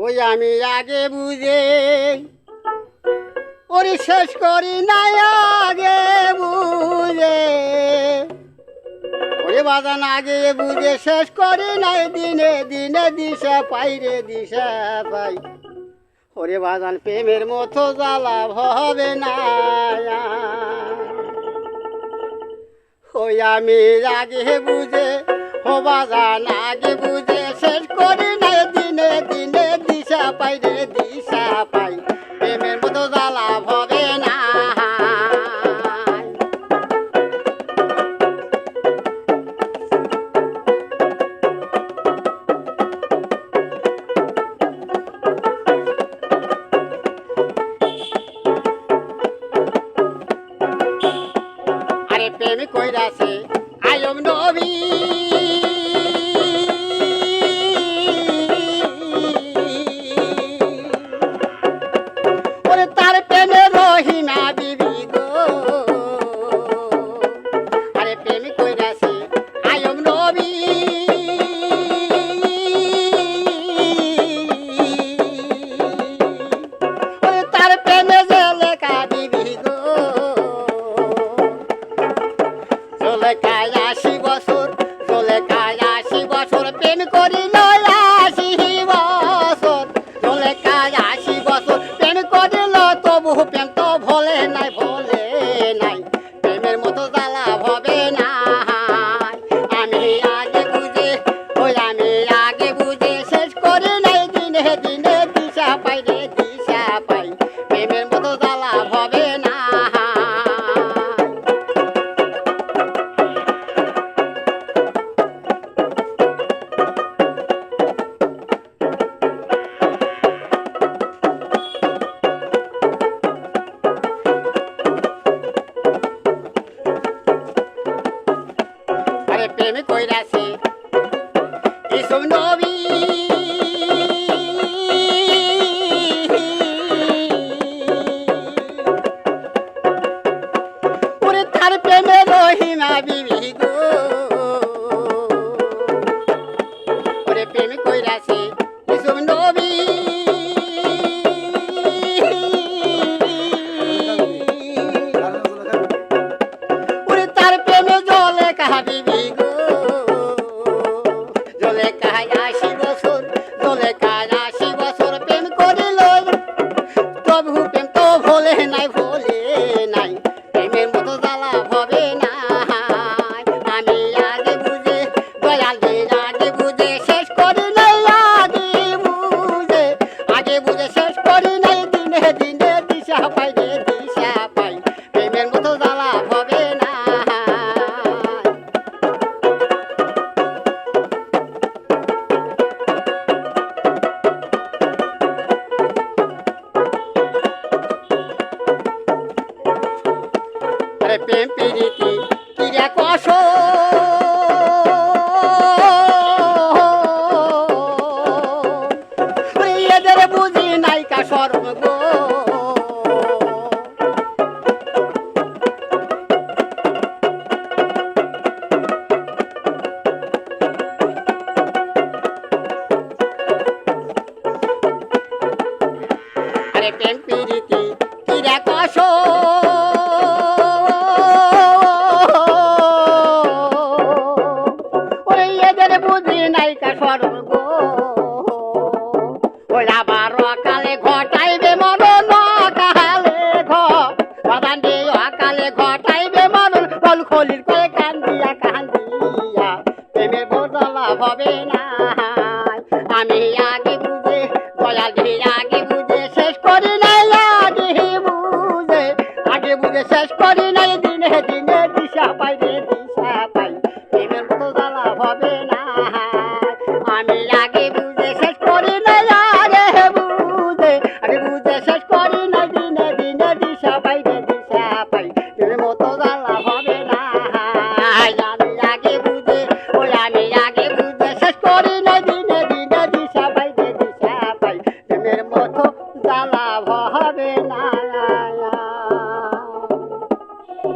ওই আমি আগে বুঝে ওরে শেষ করি নাই আগে বুঝে ওরে বাজান আগে বুঝে শেষ করি নাই দিনে দিনে দিশা পাই রে দিশা পাই ওরে বাজান প্রেমের মতো জ্বালা হবে না ওই আমি আগে বুঝে ও বাজান আগে বুঝে শেষ করি নাই দিনে দিনে দিশা পাই রে দিশা পাই প্রেমের মতো জ্বালা হবে না আরে প্রেম কইরাছে আয়ম নবী ওরে তার প্রেমে রহিমা বিবি গো আরে প্রেম কইরাছে আয়ম নবী ওরে তার প্রেমে জলেকা বিবি গো জলেকায় 80 বছর জলেকায় 80 বছর প্রেম করিল 80 বছর জলেকায় 80 বছর প্রেম করিল তবু প্রেম তো ভোলে নাই প্রেমের মতো জ্বালা হবে না আমি আগে বুঝে ওই আমি আগে বুঝে শেষ করি নাই দিনে দিনে দিশা পাই রে দিশা পাই প্রেমের মতো জ্বালা হবে না আরে প্রেম কইরাছে ইসুম নবী ওরে তার প্রেমে রহিমা বিবি গো ওরে প্রেম কইরাছে ইসুম নবী ওরে তার প্রেমে জলে কাহা বিবি গো জলে কাহায় 80 বছর জলে কাহায় 80 বছর প্রেম করিল তবু প্রেম তো ভোলে নাই প্রেমের মতো জ্বালা হবে না আমি আগে বুঝে দয়াল রে আগে বুঝে শেষ করি নাই আগে বুঝে শেষ করি নাই দিনে দিনে দিশা পাই রে দিশা পাই প্রেমের মতো জ্বালা হবে না আরে প্রেম প্রীতি কিরা কষ এদের বুঝি নাইকা শরম গো আরে প্রেম প্রীতি কিরা কষ বুঝি নাইকা শরম গো ওই আবার অকালে ঘটাইবে মরণ অকালে ঘটাইবে অকালে ঘটাইবে মরণ কল খলির করে কান্দিয়া প্রেমের বোঝালা হবে না আমি